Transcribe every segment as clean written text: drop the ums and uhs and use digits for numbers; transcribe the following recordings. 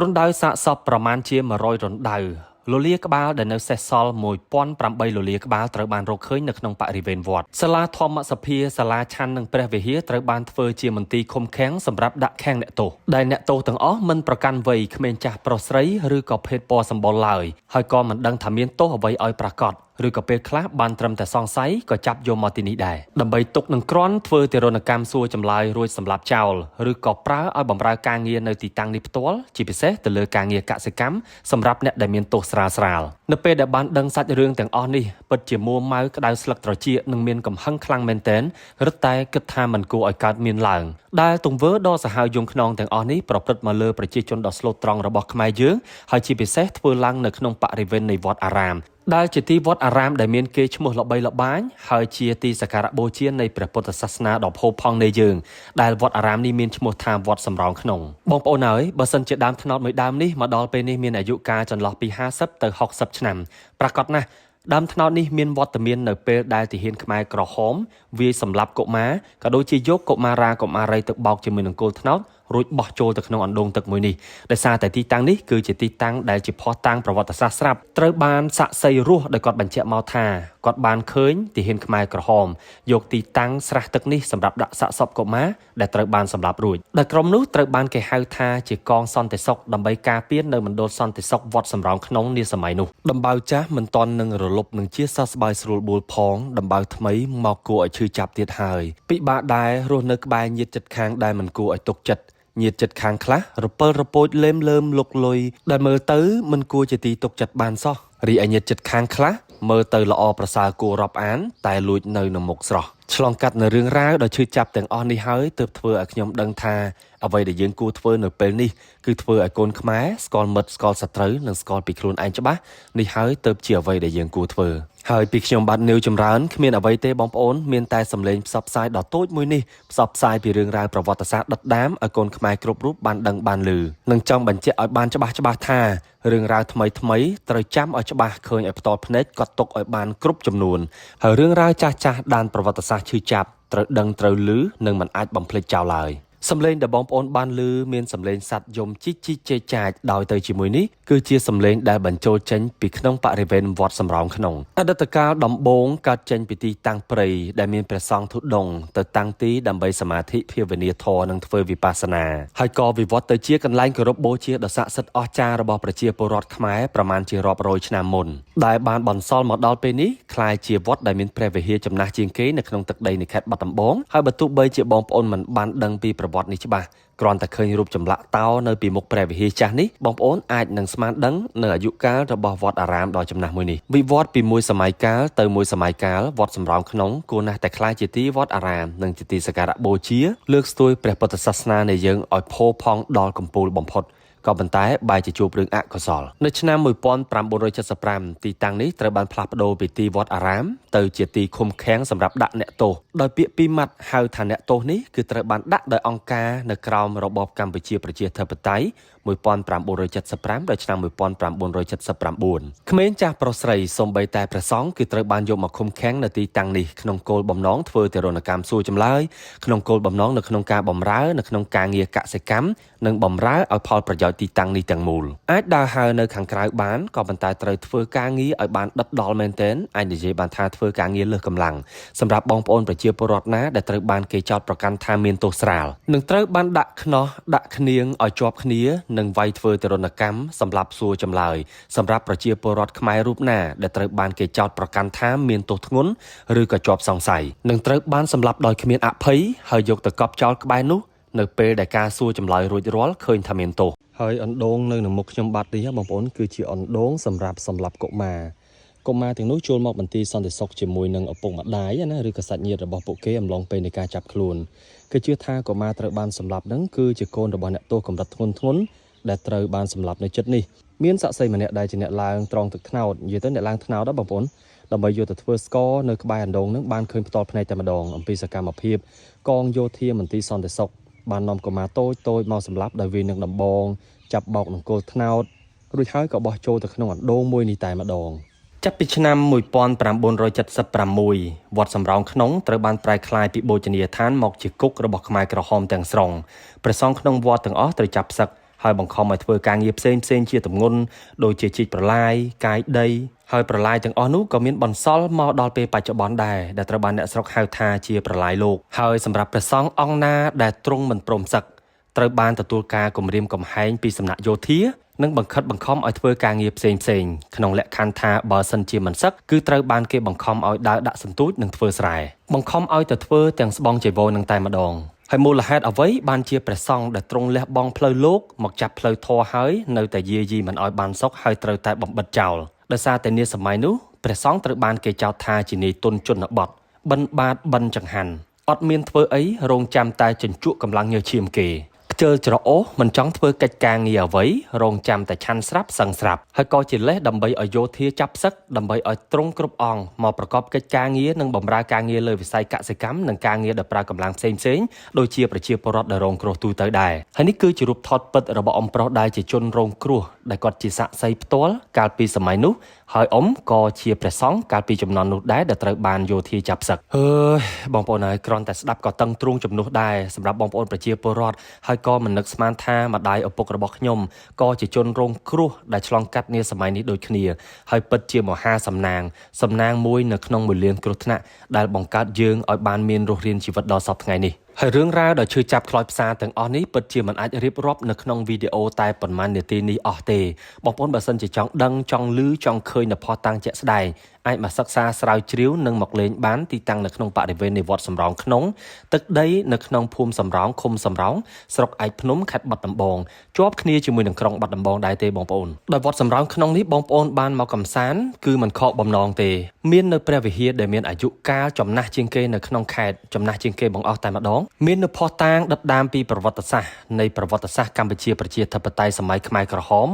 រណ្ដៅសាកសពប្រមាណជា100រណ្ដៅលលាក្បាលដែលនៅសេសសល់1008លលាក្បាលត្រូវបានរកឃើញនៅក្នុងបរិវេណវត្តសាលាធម្មសភាសាលាឆាន់និងព្រះវិហារត្រូវបានធ្វើជាមន្ទីរឃុំឃាំងសម្រាប់ដាក់ឃាំងអ្នកទោសដែលអ្នកទោសទាំងអស់មិនប្រកាន់វ័យក្មេងចាស់ប្រុសស្រីឬក៏ភេទពណ៌សម្បុរឡើយហើយក៏មិនដឹងថាមានទោសអ្វីឲ្យប្រាកដឬក៏ពេលខ្លះបានត្រឹមតែសង្ស័យក៏ចាប់យកមកទីនេះដែរដើម្បីទុកនឹងគ្រាន់ធ្វើទារុណកម្មសួរចម្លើយរួចសម្លាប់ចោលឬក៏ប្រើឲ្យបម្រើការងារនៅទីតាំងនេះផ្ទាល់ជាពិសេសទៅលើការងារកសិកម្មសម្រាប់អ្នកដែលមានទោសស្រាលនៅពេលដែលបានដឹងសាច់រឿងទាំងអស់នេះពិតជាមួម៉ៅក្តៅស្លឹកត្រចៀកនិងមានកំហឹងខ្លាំងមែនទែនរឹតតែគិតថាមិនគួរឲ្យកើតមានឡើងដែលទង្វើដ៏សាហាវយង់ខ្នងទាំងអស់នេះប្រព្រឹត្តមកលើប្រជាជនដ៏ស្លូតត្រង់របស់ខ្មែរយើងហើយជាពិសេសធ្វើឡើងនៅក្នុងបរិវេណនៃវត្តអារាមដែលជាទីវត្តអារាមដែលមានកេរ្តិ៍ឈ្មោះល្បីល្បាញហើយជាទីសក្ការៈបូជានៃព្រះពុទ្ធសាសនាដ៏ផូរផង់នៃយើងដែលវត្តអារាមនេះមានឈ្មោះថាវត្តសំរោងក្នុងបងប្អូនអើយបើសិនជាដើមត្នោតមួយដើមនេះមកដល់ពេលនេះមានអាយុកាលចន្លោះពី50ទៅ60ឆ្នាំប្រាកដណាស់ដើមត្នោតនេះមានវត្តមាននៅពេលដែលទាហានខ្មែរក្រហមវាយសម្លាប់កុមារក៏ដូចជាយកកុមារាកុមារីទៅបោកជាមួយនឹងគល់ត្នោតរួចបោះចូលទៅក្នុងអណ្ដូងទឹកមួយនេះដោយសារតែទីតាំងនេះគឺជាទីតាំងដែលជាភស្តុតាងប្រវត្តិសាស្ត្រស្រាប់ត្រូវបានសាក់សីរស់ដោយគាត់បញ្ជាក់មកថាគាត់បានឃើញទាហានខ្មែរក្រហមយកទីតាំងស្រះទឹកនេះសម្រាប់ដាក់សាកសពកុមារដែលត្រូវបានសម្លាប់រួចដែលក្រុមនោះត្រូវបានគេហៅថាជាកងសន្តិសុខដើម្បីការពារនៅមណ្ឌលសន្តិសុខវត្តសំរោងក្នុងនាសម័យនោះដំបៅចាស់មិនទាន់នឹងរលប់នឹងជាសះស្បើយស្រួលបួលផងដំបៅថ្មីមកគួរឲ្យឈឺចាប់ទៀតហើយពិបាកដែររស់នៅក្បែរញាតិជិតខាងដែលមិនគួរឲ្យទុកចិត្តញាតិជិតខាងខ្លះរពិលរពូចលេមលើមលុកលុយដែលមើលទៅមិនគួរជាទីទុកចិត្តបានសោះរីឯញាតិជិតខាងខ្លះមើលទៅល្អប្រសើរគួររាប់អានតែលួចនៅមុខស្រស់ឆ្លងកាត់នៅរឿងរ៉ាវដ៏ឈឺចាប់ទាំងអស់នេះហើយទើបធ្វើឲ្យខ្ញុំដឹងថាអ្វីដែលយើងគួរធ្វើនៅពេលនេះគឺធ្វើឲ្យកូនខ្មែរស្គាល់មិត្តស្គាល់សត្រូវនិងស្គាល់ពីខ្លួនឯងច្បាស់នេះហើយទើបជាអ្វីដែលយើងគួរធ្វើហើយពីខ្ញុំបាទនាវចម្រើនគ្មានអ្វីទេបងប្អូនមានតែសម្លេងផ្សព្វផ្សាយដ៏តូចមួយនេះផ្សព្វផ្សាយពីរឿងរ៉ាវប្រវត្តិសាស្ត្រដិតដាមឲ្យកូនខ្មែរគ្រប់រូបបានដឹងបានឮនិងចង់បញ្ជាក់ឲ្យបានច្បាស់ថារឿងរ៉ាវថ្មីត្រូវចាំឲ្យច្បាស់ឃើញឲ្យផ្ទាល់ភ្នែកកត់ទុកឲ្យបានគ្រប់ចំនួនហើយរឿងរ៉ាវចាស់ដានប្រវត្តិសាស្ត្រឈឺចាប់ត្រូវដឹងត្រូវឮនិងមិនអាចបំភ្លេចចោលឡើយសំឡេងដែលបងប្អូនបានឮមានសំឡេងសត្វយំជីកជីកចេកចាចដោយទៅជាមួយនេះគឺជាសំឡេងដែលបញ្ចូលចេញពីក្នុងបរិវេណវត្តសំរោងក្នុងអតីតកាលដំបូងកើតចេញពីទីតាំងព្រៃដែលមានព្រះសង្ឃធុដងទៅតាំងទីដើម្បីសមាធិភាវនាធម៌និងធ្វើវិបស្សនាហើយក៏វិវត្តទៅជាកន្លែងគោរពបូជាដ៏ស័ក្តិសិទ្ធិអស្ចារ្យរបស់ប្រជាពលរដ្ឋខ្មែរប្រមាណជារាប់រយឆ្នាំមុនដែលបានបន្សល់មកដល់ពេលនេះคล้ายជាវត្តដែលមានព្រះវិហារចំណាស់ជាងគេនៅក្នុងទឹកដីនៃខេត្តបាត់ដំបងហើយបើទោះបីជាបងប្អូនមិនបានដឹងពីប្រវត្តិនេះច្បាស់គ្រាន់តែឃើញរូបចម្លាក់តោនៅពីមុខព្រះវិហារចាស់នេះបងប្អូនអាចនឹងស្មានដឹងនៅអាយុកាលរបស់វត្តអារាមដ៏ចំណាស់មួយនេះវិវត្តពីមួយសម័យកាលទៅមួយសម័យកាលវត្តសំរោងក្នុងគួរណាស់តែក្លាយជាទីវត្តអារាមនិងជាទីសក្ការៈបូជាលើកស្ទួយព្រះពុទ្ធសាសនានៃយើងឲ្យផូរផង់ដល់កំពូលបំផុតក៏ប៉ុន្តែបែរជាជួបរឿងអកុសលនៅឆ្នាំ1975ទីតាំងនេះត្រូវបានផ្លាស់ប្ដូរពីទីវត្តអារាមទៅជាទីឃុំឃាំងសម្រាប់ដាក់អ្នកទោសដោយពាក្យពីរម៉ាត់ហៅថាអ្នកទោសនេះគឺត្រូវបានដាក់ដោយអង្គការនៅក្រោមរបបកម្ពុជាប្រជាធិបតេយ្យ1975ដល់ឆ្នាំ1979ក្មេងចាស់ប្រុសស្រីសូម្បីតែព្រះសង្ឃគឺត្រូវបានយកមកឃុំឃាំងនៅទីតាំងនេះក្នុងគោលបំណងធ្វើទារុណកម្មសួរចម្លើយក្នុងគោលបំណងនៅក្នុងការបម្រើនៅក្នុងការងារកសិកម្មនិងបម្រើឲ្យផលប្រយោជន៍ទីតាំងនេះទាំងមូលអាចដើរហើរនៅខាងក្រៅបានក៏ប៉ុន្តែត្រូវធ្វើការងារឲ្យបានដិតដល់មែនទែនអាចនិយាយបានថាធ្វើការងារលើសកម្លាំងសម្រាប់បងប្អូនប្រជាពលរដ្ឋណាដែលត្រូវបានគេចោទប្រកាន់ថាមានទោសស្រាលនឹងត្រូវបានដាក់ខ្នោះដាក់ឃ្នៀងឲ្យជាប់គ្នានិងវាយធ្វើទារុណកម្មសម្រាប់សួរចម្លើយសម្រាប់ប្រជាពលរដ្ឋខ្មែររូបណាដែលត្រូវបានគេចោទប្រកាន់ថាមានទោសធ្ងន់ឬក៏ជាប់សង្ស័យនឹងត្រូវបានសម្លាប់ដោយគ្មានអភ័យហើយយកទៅកប់ចោលក្បែរនោះនៅពេលដែលការសួរចម្លើយរួចរាល់ឃើញថាមានទោសហើយអណ្ដូងនៅមុខខ្ញុំបាត់នេះបងប្អូនគឺជាអណ្ដូងសម្រាប់សម្លាប់កុមារទាំងនោះចូលមកបន្ទីសន្តិសុខជាមួយនឹងឪពុកម្ដាយណាឬក៏សាច់ញាតិរបស់ពួកគេអំឡុងពេលនៃការចាប់ខ្លួនគេជឿថាកុមារត្រូវបានសម្លាប់នឹងគឺជាកូនរបស់អ្នកទោសកម្រិតធ្ងន់ដែលត្រូវបានសម្លាប់នៅចិត្តនេះមានសាក្សីម្នាក់ដែលជាអ្នកឡើងត្រង់ទឹកត្នោតនិយាយទៅអ្នកឡើងត្នោតបងប្អូនដើម្បីយកទៅធ្វើស្ករនៅក្បែរអណ្ដូងនឹងបានឃើញផ្ទាល់ភ្នែកតែម្ដងអំពីសកម្មភាពកងយោធាមន្ទីរសន្តិសុខបាននាំកុមារតូចមកសម្លាប់ដោយវាយនឹងដំបងចាប់បោកនឹងគល់ត្នោតរួចហើយក៏បោះចូលទៅក្នុងអណ្ដូងមួយនេះតែម្ដងចាប់ពីឆ្នាំ1976វត្តសំរោងក្នុងត្រូវបានប្រែក្លាយពីបូជនីយដ្ឋានមកជាគុករបស់ខ្មែរក្រហមទាំងស្រុងព្រះសង្ឃក្នុងវត្តទាំងអស់ត្រូវចាប់ផ្សឹក ហើយបង្ខំឲ្យធ្វើការងារផ្សេងជាទម្ងន់ដូចជាជីកប្រឡាយកាយដីហើយប្រឡាយទាំងអស់នោះក៏មានបន្សល់មកដល់ពេលបច្ចុប្បន្នដែរដែលត្រូវបានអ្នកស្រុកហៅថាជាប្រឡាយលោកហើយសម្រាប់ព្រះសង្ឃអង្គណាដែលទ្រង់មិនព្រមសឹកត្រូវបានទទួលការគំរាមកំហែងពីសំណាក់យោធានិងបង្ខិតបង្ខំឲ្យធ្វើការងារផ្សេងក្នុងលក្ខខណ្ឌថាបើសិនជាមិនសឹកគឺត្រូវបានគេបង្ខំឲ្យដើរដាក់សន្ទូចនិងធ្វើស្រែបង្ខំឲ្យទៅធ្វើទាំងស្បង់ចីវរនឹងតែម្ដងហើយមូលហេតុអ្វីបានជាព្រះសង្ឃដែលទ្រង់លះបង់ផ្លូវលោកមកចាប់ផ្លូវធម៌ហើយនៅតែយាយីមិនឲ្យបានសុខហើយត្រូវតែបំបិទចោលដោយសារតែនាសម័យនោះព្រះសង្ឃត្រូវបានគេចោទថាជានាយទុនជនបទបិណ្ឌបាតបិណ្ឌចង្ហាន់អត់មានធ្វើអីរងចាំតែជញ្ជក់កម្លាំងញើសឈាមគេខ្ជិលច្រអូសមិនចង់ធ្វើកិច្ចការងារអ្វីរងចាំតែឆាន់ស្រាប់សឹងស្រាប់ហើយក៏ជាលេសដើម្បីឲ្យយោធាចាប់សឹកដើម្បីឲ្យទ្រង់គ្រប់អង្គមកប្រកបកិច្ចការងារនិងបម្រើការងារលើវិស័យកសិកម្មនិងការងារដែលប្រើកម្លាំងផ្សេងដូចជាប្រជាពលរដ្ឋដែលរងគ្រោះទូទៅដែរហើយនេះគឺជារូបថតពិតរបស់អំប្រុសដែលជាជនរងគ្រោះដែលគាត់ជាសាក្សីផ្ទាល់កាលពីសម័យនោះហើយក៏ជាព្រះសង្ឃកាលពីជំនាន់នោះដែរដែលត្រូវបានយោធាចាប់សឹកបងប្អូនហើយគ្រាន់តែស្ដាប់ក៏តឹងទ្រូងជំនួសដែរសម្រាប់បងប្អូនប្រជាពលរដ្ឋហើយក៏មិននឹកស្មានថាម្ដាយឪពុករបស់ខ្ញុំក៏ជាជនរងគ្រោះដែលឆ្លងកាត់នាសម័យនេះដូចគ្នាហើយពិតជាមហាសំណាងមួយនៅក្នុងមួយលានគ្រោះថ្នាក់ដែលបង្កើតយើងឲ្យបានមានរស់រានជីវិតដល់សពថ្ងៃនេះហើយរឿងរ៉ាវដែលឈឺចាប់ខ្លោចផ្សាទាំងអស់នេះពិតជាមិនអាចរៀបរាប់នៅក្នុងវីដេអូតែប៉ុន្មាននាទីនេះអស់ទេបងប្អូនបើសិនជាចង់ដឹងចង់ឮចង់ឃើញនៅភស្តុតាងជាក់ស្ដែងអាចមកសិក្សាស្រាវជ្រាវនិងមកលេងបានទីតាំងនៅក្នុងបរិវេណនៃវត្តសំរោងក្នុងទឹកដីនៅក្នុងភូមិសំរោងឃុំសំរោងស្រុកឯកភ្នំខេត្តបាត់ដំបងជាប់គ្នាជាមួយនឹងក្រុងបាត់ដំបងដែរទេបងប្អូនដោយវត្តសំរោងក្នុងនេះបងប្អូនបានមកកំសាន្តគឺមិនខកបំណងទេមាននៅព្រះវិហារដែលមានអាយុកាលចំណាស់ជាងគេនៅក្នុងខេត្តចំណាស់ជាងគេបង្អស់តែម្ដងមាននៅភស្តុតាងដិតដាមពីប្រវត្តិសាស្ត្រនៃប្រវត្តិសាស្ត្រកម្ពុជាប្រជាធិបតេយ្យសម័យខ្មែរក្រហម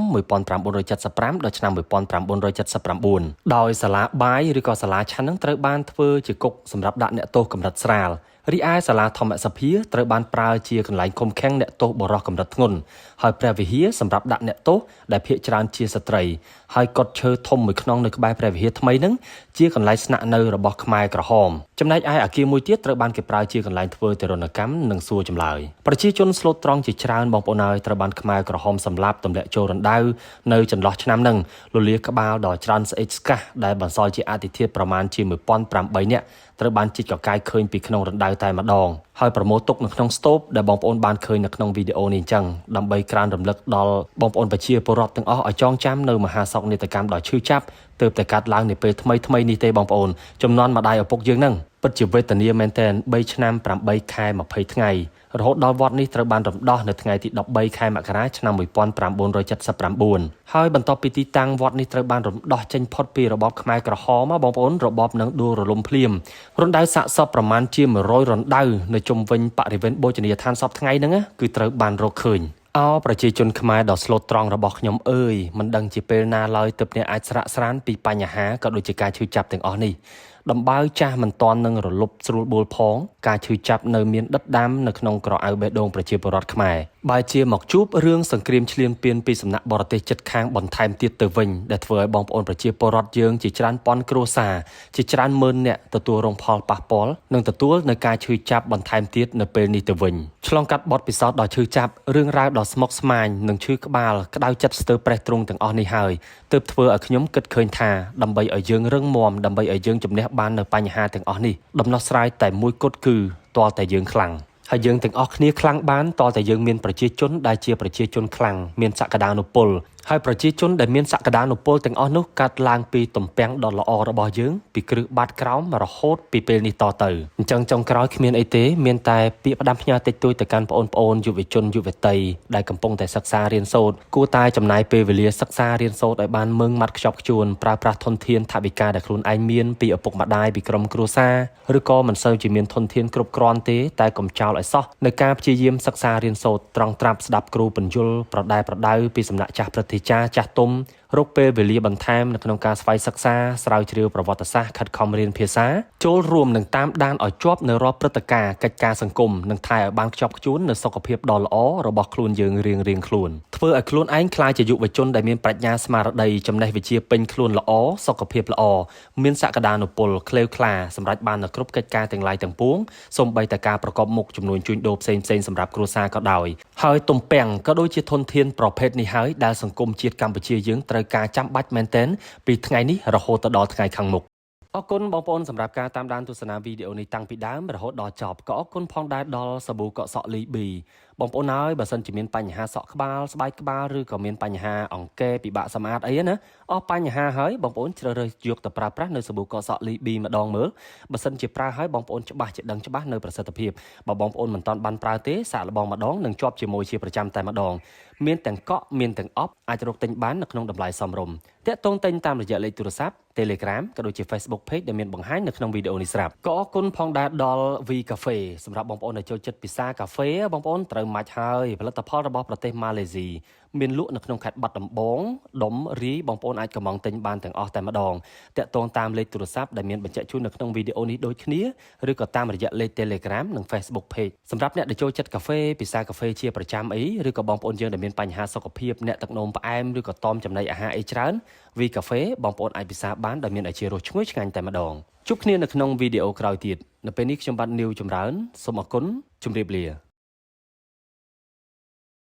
1975ដល់ឆ្នាំ1979ដោយសាលាបាយឬក៏សាលាឆាន់នឹងត្រូវបានធ្វើជាគុកសម្រាប់ដាក់អ្នកទោសកម្រិតស្រាលរីឯសាលាធម្មសភាត្រូវបានប្រើជាកន្លែងឃុំឃាំងអ្នកទោសបរិសុទ្ធកម្រិតធ្ងន់ហើយព្រះវិហារសម្រាប់ដាក់អ្នកទោសដែលភាគច្រើនជាស្ត្រីហើយកុដិឈើធំមួយខ្នងនៅក្បែរព្រះវិហារថ្មីនឹងជាកន្លែងស្នាក់នៅរបស់ខ្មែរក្រហមចំណែកឯអគារមួយទៀតត្រូវបានគេប្រើជាកន្លែងធ្វើទារុណកម្មនិងសួរចម្លើយប្រជាជនស្លូតត្រង់ជាច្រើនបងប្អូនហើយត្រូវបានខ្មែរក្រហមសម្លាប់ទម្លាក់ចូលរណ្ដៅនៅចន្លោះឆ្នាំនឹងលលាក្បាលដ៏ច្រើនស្អិចស្កះដែលបន្សល់ជាអតិថិប្រមាណជា1008នាក់ត្រូវបានជីកកកាយឃើញពីក្នុងរណ្ដៅតែម្ដងហើយប្រមូលទុកនៅក្នុងស្ទូបដែលបងប្អូនបានឃើញនៅក្នុងវីដេអូនេះអញ្ចឹងដើម្បីក្រើនរំលឹកដល់បងប្អូនប្រជាពលរដ្ឋទាំងអស់ឲ្យចងចាំនៅមហាសោកនាដកម្មដ៏ឈឺចាប់ទើបតែកាត់ឡើងនៅពេលថ្មីនេះទេបងប្អូនចំនួនម្ដាយឪពុកយើងហ្នឹងពិតជាវេទនាមែនទែន3ឆ្នាំ8ខែ20ថ្ងៃរហូតដល់វត្តនេះត្រូវបានរំដោះនៅថ្ងៃទី13ខែមករាឆ្នាំ1979ហើយបន្ទាប់ពីទីតាំងវត្តនេះត្រូវបានរំដោះចេញផុតពីរបបខ្មែរក្រហមបងប្អូនរបបនឹងដួលរលំភ្លាមរណ្ដៅសាកសពប្រមាណជា100រណ្ដៅនៅជុំវិញបរិវេណបូជនីយដ្ឋានសពថ្ងៃហ្នឹងគឺត្រូវបានរកឃើញប្រជាជនខ្មែរដ៏ស្លូតត្រង់របស់ខ្ញុំអើយមិនដឹងជាពេលណាឡើយទើបអ្នកអាចស្រាក់ស្រានពីបញ្ហាក៏ដូចជាការឈឺចាប់ទាំងអស់នេះដំបៅចាស់មិនទាន់នឹងរលប់ស្រួលបួលផងការឈឺចាប់នៅមានដិតដាមនៅក្នុងក្រអៅបេះដូងប្រជាពលរដ្ឋខ្មែរបែរជាមកជួបរឿងសង្គ្រាមឈ្លានពានពីសំណាក់បរទេសជិតខាងបន្ថែមទៀតទៅវិញដែលធ្វើឲ្យបងប្អូនប្រជាពលរដ្ឋយើងជាច្រើនពាន់គ្រួសារជាច្រើនម៉ឺនអ្នកទទួលរងផលប៉ះពាល់និងទទួលនៅការឈឺចាប់បន្ថែមទៀតនៅពេលនេះទៅវិញឆ្លងកាត់បទពិសោធន៍ដ៏ឈឺចាប់រឿងរ៉ាវដ៏ស្មុគស្មាញនិងឈឺក្បាលក្តៅចិត្តស្ទើរប្រេះទ្រូងទាំងអស់នេះហើយទើបធ្វើឲ្យខ្ញុំគិតឃើញថាដើម្បីឲ្យយើងរឹងមាំដើម្បីឲ្យយើងជំនះបាននៅបញ្ហាទាំងអស់នេះដំណោះស្រាយតែមួយគត់គឺទាល់តែយើងខ្លាំងហើយយើងទាំងអស់គ្នាខ្លាំងបានតតែយើងមានប្រជាជនដែលជាប្រជាជនខ្លាំងមានសក្តានុពលហើយប្រជាជនដែលមានសក្តានុពលទាំងអស់នោះកាត់ឡើងពីទំពាំងដ៏ល្អរបស់យើងពីគ្រឹះបាតក្រោមរហូតពីពេលនេះតទៅអញ្ចឹងចុងក្រោយគ្មានអីទេមានតែពាក្យផ្ដាំផ្ញើតិចតួចទៅកាន់បងប្អូនយុវជនយុវតីដែលកំពុងតែសិក្សារៀនសូត្រគួរតែចំណាយពេលវេលាសិក្សារៀនសូត្រឲ្យបានម៉ឺងម៉ាត់ខ្ជាប់ខ្ជួនប្រើប្រាស់ធនធានថវិកាដែលខ្លួនឯងមានពីឪពុកម្ដាយពីក្រុមគ្រួសារឬក៏មិនសូវជាមានធនធានគ្រប់គ្រាន់ទេតែកុំចោលឲ្យសោះនៅការព្យាយាមសិក្សារៀនសូត្រត្រង់ត្រាប់ស្ដាប់គ្រូបញ្យលប្រដៅពីសំណាក់ចាស់ព្រឹទ្ធា ជាចាស់ទុំរកពេលវេលាបន្ថែមនៅក្នុងការស្វ័យសិក្សាស្រាវជ្រាវប្រវត្តិសាស្ត្រខិតខំរៀនភាសាចូលរួមនឹងតាមដានឲ្យជាប់នៅរាល់ព្រឹត្តិការណ៍កិច្ចការសង្គមនិងថែឲ្យបានខ្ជាប់ខ្ជួននៅសុខភាពដ៏ល្អរបស់ខ្លួនយើងរៀងៗខ្លួនធ្វើឲ្យខ្លួនឯងក្លាយជាយុវជនដែលមានប្រាជ្ញាស្មារតីចំណេះវិជ្ជាពេញខ្លួនល្អសុខភាពល្អមានសក្តានុពលក្លេវក្លាសម្រាប់បាននៅគ្រប់កិច្ចការទាំងឡាយទាំងពួងសូម្បីតែការប្រកបមុខចំនួនជួញដូរផ្សេងៗសម្រាប់គ្រួសារក៏ដោយហើយទំពាំងក៏ដូចជាធនធានប្រភេទនេះហើយដែលសង្គមជាតិកម្ពុជាយើងត្រូវការចាំបាច់មែនទែនពីថ្ងៃនេះរហូតដល់ថ្ងៃខាងមុខអរគុណបងប្អូនសម្រាប់ការតាមដានទស្សនាវីដេអូនេះតាំងពីដើមរហូតដល់ចប់ក៏អរគុណផងដែរដល់សាប៊ូកក់សក់លីប៊ីបងប្អូនហើយបើសិនជាមានបញ្ហាសក់ក្បាលស្បែកក្បាលឬក៏មានបញ្ហាអង្គែពិបាកសម្អាតអីណាអស់បញ្ហាហើយបងប្អូនជ្រើសរើសយកទៅប្រើប្រាស់នៅសាប៊ូកក់សក់លីប៊ីម្ដងមើលបើសិនជាប្រើហើយបងប្អូនច្បាស់ជាដឹងច្បាស់នៅប្រសិទ្ធភាពបើបងប្អូនមិនទាន់បានប្រើទេសាកល្បងម្ដងនឹងជាប់ជាមួយជាប្រចាំតែម្ដងមានទាំងកក់មានទាំងអប់អាចរកទិញបាននៅក្នុងតម្លៃសមរម្យតាក់ទងទិញតាមរយៈលេខទូរស័ព្ទ Telegram ក៏ដូចជា Facebook Page ដែលមានបង្ហាញនៅក្នុងវីដេអូនេះស្រាប់ក៏អរគុណផងដែរដល់ V Cafe សម្រាប់បងប្អូនដែលចូលចិត្តពិសាកាហ្វេបងប្អូនត្រូវមាច់ហើយផលិតផលរបស់ប្រទេសម៉ាឡេស៊ីមានលក់នៅក្នុងខេត្តបាត់ដំបងដុំរីបងប្អូនអាចកំងទិញបានទាំងអស់តែម្ដងតាក់ទងតាមលេខទូរស័ព្ទដែលមានបញ្ជាក់ជូននៅក្នុងវីដេអូនេះដូចគ្នាឬក៏តាមរយៈលេខ Telegram និង Facebook Page សម្រាប់អ្នកដែលចូលចិត្តកាហ្វេពិសាកាហ្វេជាប្រចាំអីឬក៏បងប្អូនយើងដែលមានបញ្ហាសុខភាពអ្នកទឹកនោមផ្អែមឬក៏តមចំណីអាហារអីច្រើនវីកាហ្វេបងប្អូនអាចពិសាបានដែលមានអាជីរសឈ្ងុយឆ្ងាញ់តែម្ដងជួបគ្នានៅក្នុងវីដេអូក្រោយទៀតនៅពេលនេះខ្ញុំបាទនីវចម្រើនសូមអរគុណជម្រាបលា